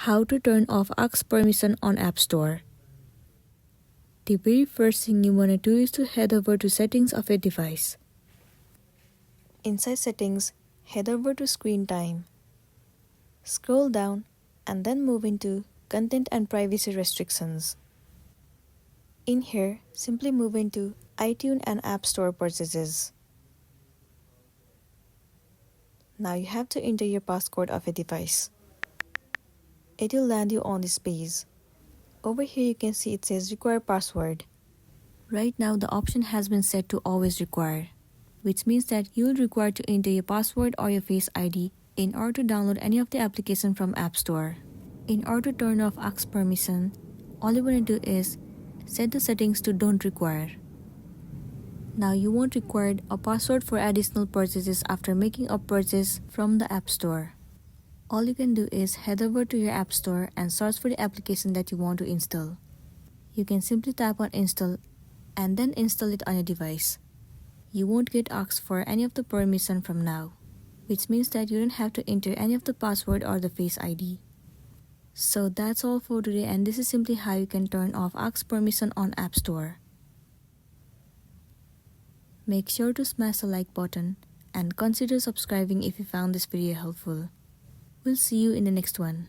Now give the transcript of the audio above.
How to turn off aux permission on App Store. The very first thing you want to do is to head over to settings of your device. Inside settings, head over to screen time. Scroll down and then move into content and privacy restrictions. In here, simply move into iTunes and App Store purchases. Now you have to enter your passcode of your device. It will land you on this page. Over here you can see it says require password. Right now the option has been set to always require, which means that you will require to enter your password or your Face ID in order to download any of the application from App Store. In order to turn off aux permission, all you want to do is set the settings to don't require. Now you won't require a password for additional purchases after making a purchase from the App Store. All you can do is head over to your App Store and search for the application that you want to install. You can simply tap on install and then install it on your device. You won't get asked for any of the permission from now, which means that you don't have to enter any of the password or the Face ID. So that's all for today, and this is simply how you can turn off aux permission on App Store. Make sure to smash the like button and consider subscribing if you found this video helpful. We'll see you in the next one.